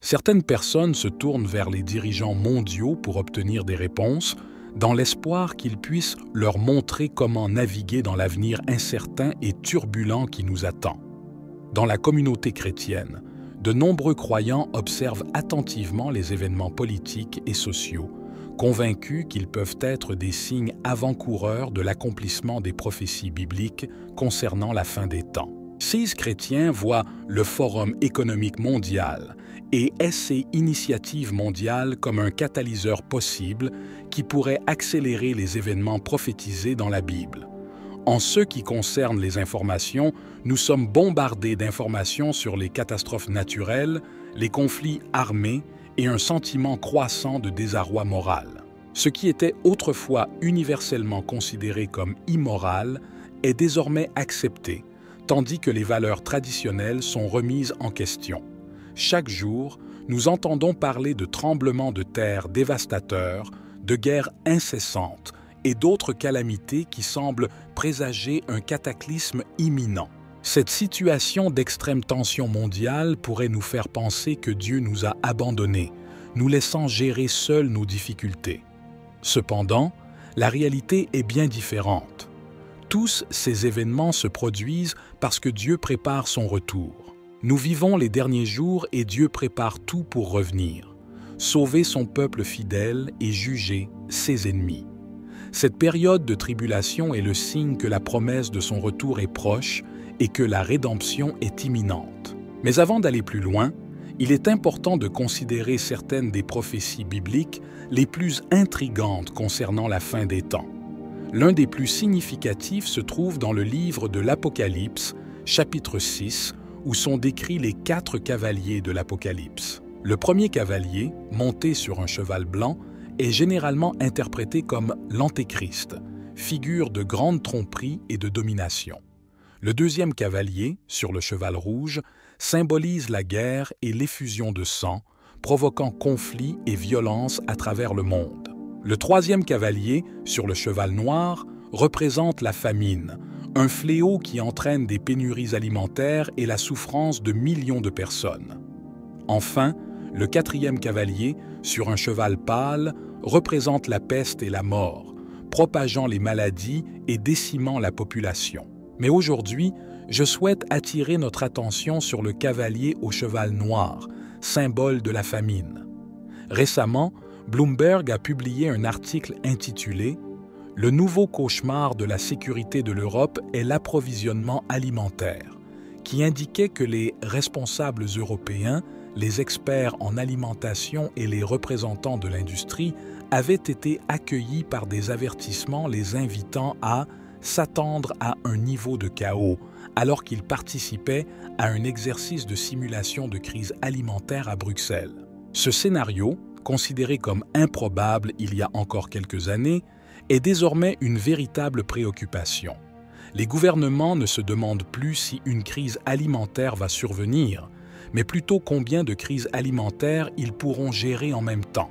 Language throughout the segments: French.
Certaines personnes se tournent vers les dirigeants mondiaux pour obtenir des réponses, dans l'espoir qu'ils puissent leur montrer comment naviguer dans l'avenir incertain et turbulent qui nous attend. Dans la communauté chrétienne, de nombreux croyants observent attentivement les événements politiques et sociaux, convaincus qu'ils peuvent être des signes avant-coureurs de l'accomplissement des prophéties bibliques concernant la fin des temps. Ces chrétiens voient le Forum économique mondial et ces initiatives mondiales comme un catalyseur possible qui pourrait accélérer les événements prophétisés dans la Bible. En ce qui concerne les informations, nous sommes bombardés d'informations sur les catastrophes naturelles, les conflits armés et un sentiment croissant de désarroi moral. Ce qui était autrefois universellement considéré comme immoral est désormais accepté, tandis que les valeurs traditionnelles sont remises en question. Chaque jour, nous entendons parler de tremblements de terre dévastateurs, de guerres incessantes et d'autres calamités qui semblent présager un cataclysme imminent. Cette situation d'extrême tension mondiale pourrait nous faire penser que Dieu nous a abandonnés, nous laissant gérer seuls nos difficultés. Cependant, la réalité est bien différente. Tous ces événements se produisent parce que Dieu prépare son retour. Nous vivons les derniers jours et Dieu prépare tout pour revenir, sauver son peuple fidèle et juger ses ennemis. Cette période de tribulation est le signe que la promesse de son retour est proche et que la rédemption est imminente. Mais avant d'aller plus loin, il est important de considérer certaines des prophéties bibliques les plus intrigantes concernant la fin des temps. L'un des plus significatifs se trouve dans le livre de l'Apocalypse, chapitre 6, où sont décrits les 4 cavaliers de l'Apocalypse. Le premier cavalier, monté sur un cheval blanc, est généralement interprété comme l'Antéchrist, figure de grande tromperie et de domination. Le deuxième cavalier, sur le cheval rouge, symbolise la guerre et l'effusion de sang, provoquant conflits et violences à travers le monde. Le troisième cavalier, sur le cheval noir, représente la famine, un fléau qui entraîne des pénuries alimentaires et la souffrance de millions de personnes. Enfin, le quatrième cavalier, sur un cheval pâle, représente la peste et la mort, propageant les maladies et décimant la population. Mais aujourd'hui, je souhaite attirer notre attention sur le cavalier au cheval noir, symbole de la famine. Récemment, Bloomberg a publié un article intitulé « Le nouveau cauchemar de la sécurité de l'Europe est l'approvisionnement alimentaire », qui indiquait que les responsables européens, les experts en alimentation et les représentants de l'industrie avaient été accueillis par des avertissements les invitant à s'attendre à un niveau de chaos, alors qu'ils participaient à un exercice de simulation de crise alimentaire à Bruxelles. Ce scénario, considéré comme improbable il y a encore quelques années, est désormais une véritable préoccupation. Les gouvernements ne se demandent plus si une crise alimentaire va survenir, mais plutôt combien de crises alimentaires ils pourront gérer en même temps.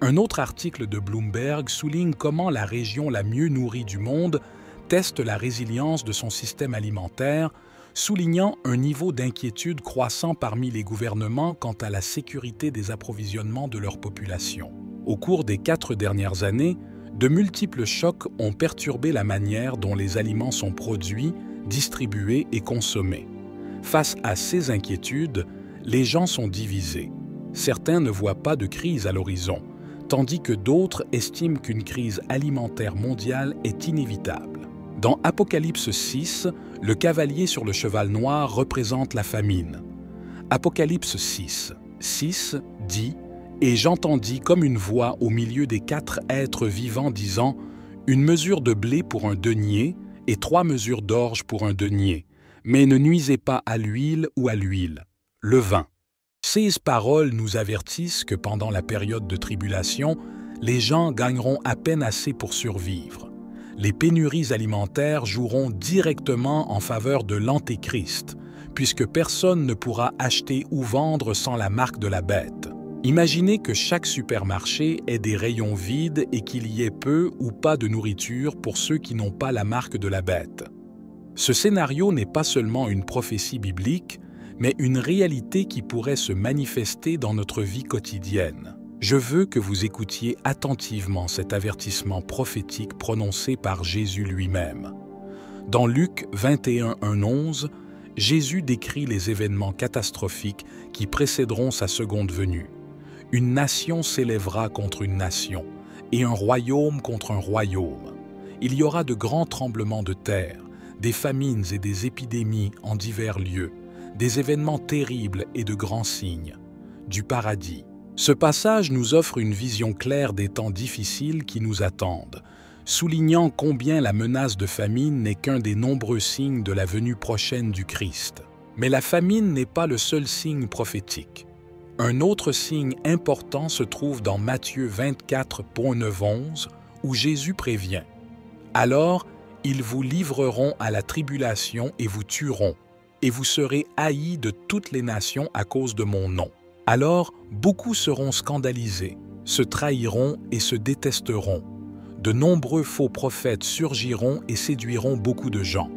Un autre article de Bloomberg souligne comment la région la mieux nourrie du monde teste la résilience de son système alimentaire, soulignant un niveau d'inquiétude croissant parmi les gouvernements quant à la sécurité des approvisionnements de leur population. Au cours des 4 dernières années, de multiples chocs ont perturbé la manière dont les aliments sont produits, distribués et consommés. Face à ces inquiétudes, les gens sont divisés. Certains ne voient pas de crise à l'horizon, tandis que d'autres estiment qu'une crise alimentaire mondiale est inévitable. Dans Apocalypse 6, le cavalier sur le cheval noir représente la famine. Apocalypse 6 dit « Et j'entendis comme une voix au milieu des 4 êtres vivants disant « Une mesure de blé pour un denier et 3 mesures d'orge pour un denier, mais ne nuisez pas à l'huile ou à l'huile, le vin. » Ces paroles nous avertissent que pendant la période de tribulation, les gens gagneront à peine assez pour survivre. Les pénuries alimentaires joueront directement en faveur de l'Antéchrist, puisque personne ne pourra acheter ou vendre sans la marque de la bête. Imaginez que chaque supermarché ait des rayons vides et qu'il y ait peu ou pas de nourriture pour ceux qui n'ont pas la marque de la bête. Ce scénario n'est pas seulement une prophétie biblique, mais une réalité qui pourrait se manifester dans notre vie quotidienne. Je veux que vous écoutiez attentivement cet avertissement prophétique prononcé par Jésus lui-même. Dans Luc 21, 11, Jésus décrit les événements catastrophiques qui précéderont sa seconde venue. Une nation s'élèvera contre une nation, et un royaume contre un royaume. Il y aura de grands tremblements de terre, des famines et des épidémies en divers lieux, des événements terribles et de grands signes. Du paradis. Ce passage nous offre une vision claire des temps difficiles qui nous attendent, soulignant combien la menace de famine n'est qu'un des nombreux signes de la venue prochaine du Christ. Mais la famine n'est pas le seul signe prophétique. Un autre signe important se trouve dans Matthieu 24, 9-11, où Jésus prévient « Alors, ils vous livreront à la tribulation et vous tueront, et vous serez haïs de toutes les nations à cause de mon nom. Alors, beaucoup seront scandalisés, se trahiront et se détesteront. De nombreux faux prophètes surgiront et séduiront beaucoup de gens. »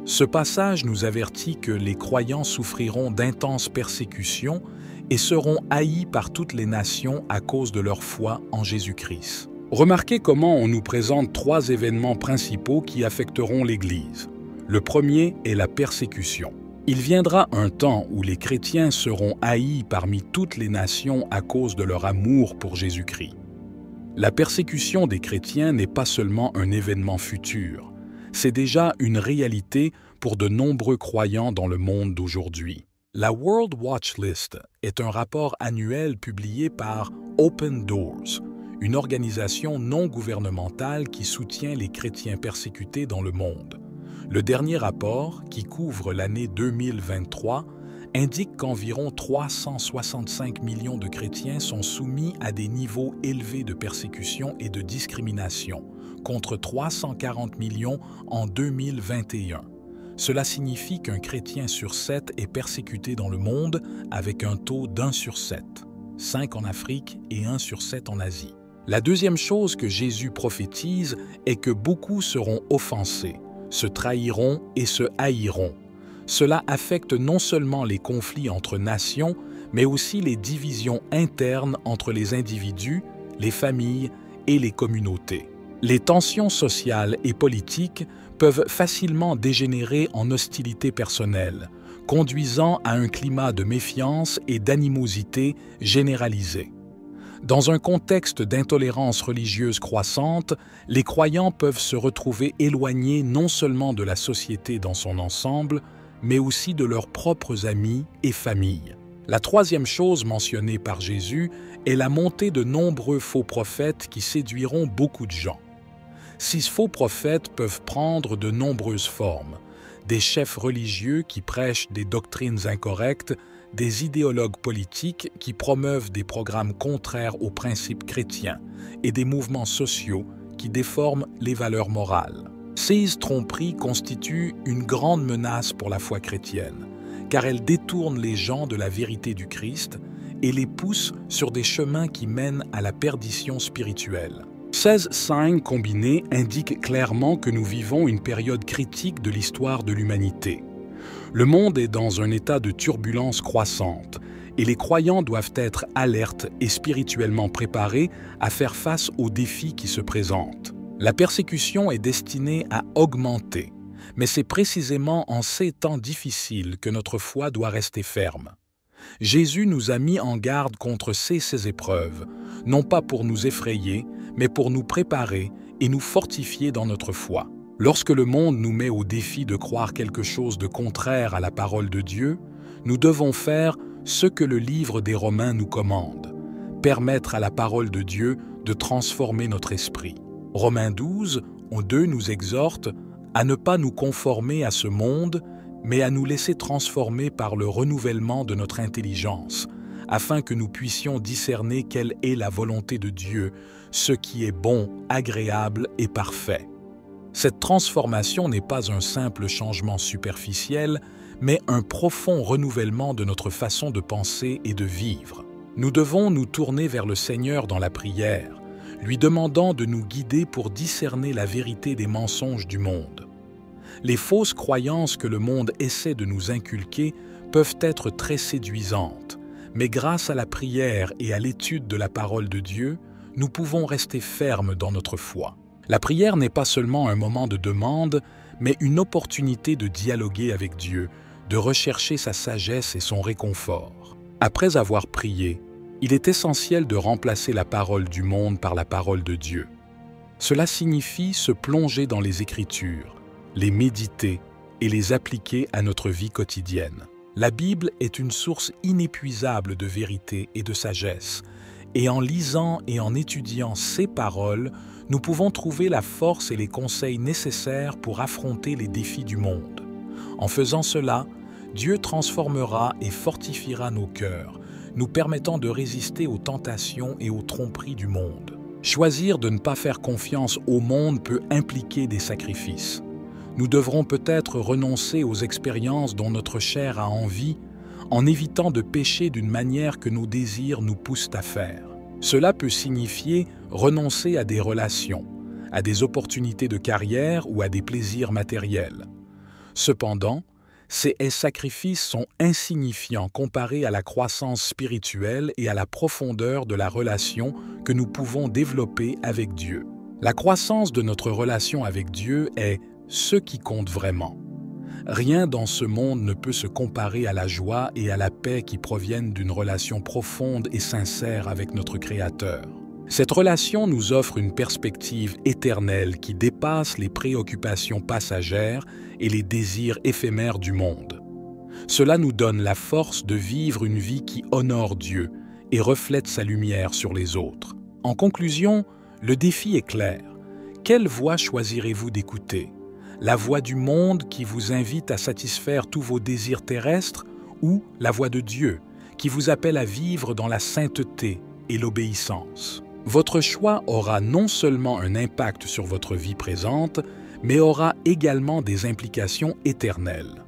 Ce passage nous avertit que les croyants souffriront d'intenses persécutions et seront haïs par toutes les nations à cause de leur foi en Jésus-Christ. Remarquez comment on nous présente trois événements principaux qui affecteront l'Église. Le premier est la persécution. Il viendra un temps où les chrétiens seront haïs parmi toutes les nations à cause de leur amour pour Jésus-Christ. La persécution des chrétiens n'est pas seulement un événement futur, c'est déjà une réalité pour de nombreux croyants dans le monde d'aujourd'hui. La World Watch List est un rapport annuel publié par Open Doors, une organisation non gouvernementale qui soutient les chrétiens persécutés dans le monde. Le dernier rapport, qui couvre l'année 2023, indique qu'environ 365 millions de chrétiens sont soumis à des niveaux élevés de persécution et de discrimination, contre 340 millions en 2021. Cela signifie qu'un chrétien sur 7 est persécuté dans le monde avec un taux d'1 sur 7, 5 en Afrique et 1 sur 7 en Asie. La deuxième chose que Jésus prophétise est que beaucoup seront offensés, se trahiront et se haïront. Cela affecte non seulement les conflits entre nations, mais aussi les divisions internes entre les individus, les familles et les communautés. Les tensions sociales et politiques peuvent facilement dégénérer en hostilité personnelle, conduisant à un climat de méfiance et d'animosité généralisée. Dans un contexte d'intolérance religieuse croissante, les croyants peuvent se retrouver éloignés non seulement de la société dans son ensemble, mais aussi de leurs propres amis et familles. La troisième chose mentionnée par Jésus est la montée de nombreux faux prophètes qui séduiront beaucoup de gens. Ces faux prophètes peuvent prendre de nombreuses formes. Des chefs religieux qui prêchent des doctrines incorrectes, des idéologues politiques qui promeuvent des programmes contraires aux principes chrétiens et des mouvements sociaux qui déforment les valeurs morales. Ces tromperies constituent une grande menace pour la foi chrétienne, car elles détournent les gens de la vérité du Christ et les poussent sur des chemins qui mènent à la perdition spirituelle. 16 signes combinés indiquent clairement que nous vivons une période critique de l'histoire de l'humanité. Le monde est dans un état de turbulence croissante et les croyants doivent être alertes et spirituellement préparés à faire face aux défis qui se présentent. La persécution est destinée à augmenter, mais c'est précisément en ces temps difficiles que notre foi doit rester ferme. Jésus nous a mis en garde contre ces épreuves, non pas pour nous effrayer, mais pour nous préparer et nous fortifier dans notre foi. Lorsque le monde nous met au défi de croire quelque chose de contraire à la parole de Dieu, nous devons faire ce que le livre des Romains nous commande, permettre à la parole de Dieu de transformer notre esprit. Romains 12, au 2 nous exhorte à ne pas nous conformer à ce monde, mais à nous laisser transformer par le renouvellement de notre intelligence, afin que nous puissions discerner quelle est la volonté de Dieu, ce qui est bon, agréable et parfait. Cette transformation n'est pas un simple changement superficiel, mais un profond renouvellement de notre façon de penser et de vivre. Nous devons nous tourner vers le Seigneur dans la prière, lui demandant de nous guider pour discerner la vérité des mensonges du monde. Les fausses croyances que le monde essaie de nous inculquer peuvent être très séduisantes, mais grâce à la prière et à l'étude de la parole de Dieu, nous pouvons rester fermes dans notre foi. La prière n'est pas seulement un moment de demande, mais une opportunité de dialoguer avec Dieu, de rechercher sa sagesse et son réconfort. Après avoir prié, il est essentiel de remplacer la parole du monde par la parole de Dieu. Cela signifie se plonger dans les Écritures, les méditer et les appliquer à notre vie quotidienne. La Bible est une source inépuisable de vérité et de sagesse, et en lisant et en étudiant ces paroles, nous pouvons trouver la force et les conseils nécessaires pour affronter les défis du monde. En faisant cela, Dieu transformera et fortifiera nos cœurs, nous permettant de résister aux tentations et aux tromperies du monde. Choisir de ne pas faire confiance au monde peut impliquer des sacrifices. Nous devrons peut-être renoncer aux expériences dont notre chair a envie, en évitant de pécher d'une manière que nos désirs nous poussent à faire. Cela peut signifier renoncer à des relations, à des opportunités de carrière ou à des plaisirs matériels. Cependant, ces sacrifices sont insignifiants comparés à la croissance spirituelle et à la profondeur de la relation que nous pouvons développer avec Dieu. La croissance de notre relation avec Dieu est ce qui compte vraiment. Rien dans ce monde ne peut se comparer à la joie et à la paix qui proviennent d'une relation profonde et sincère avec notre Créateur. Cette relation nous offre une perspective éternelle qui dépasse les préoccupations passagères et les désirs éphémères du monde. Cela nous donne la force de vivre une vie qui honore Dieu et reflète sa lumière sur les autres. En conclusion, le défi est clair. Quelle voie choisirez-vous d'écouter ? La voie du monde qui vous invite à satisfaire tous vos désirs terrestres ou la voie de Dieu qui vous appelle à vivre dans la sainteté et l'obéissance? Votre choix aura non seulement un impact sur votre vie présente, mais aura également des implications éternelles.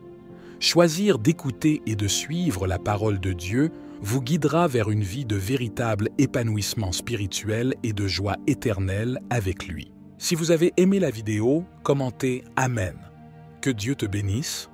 Choisir d'écouter et de suivre la parole de Dieu vous guidera vers une vie de véritable épanouissement spirituel et de joie éternelle avec lui. Si vous avez aimé la vidéo, commentez Amen. Que Dieu te bénisse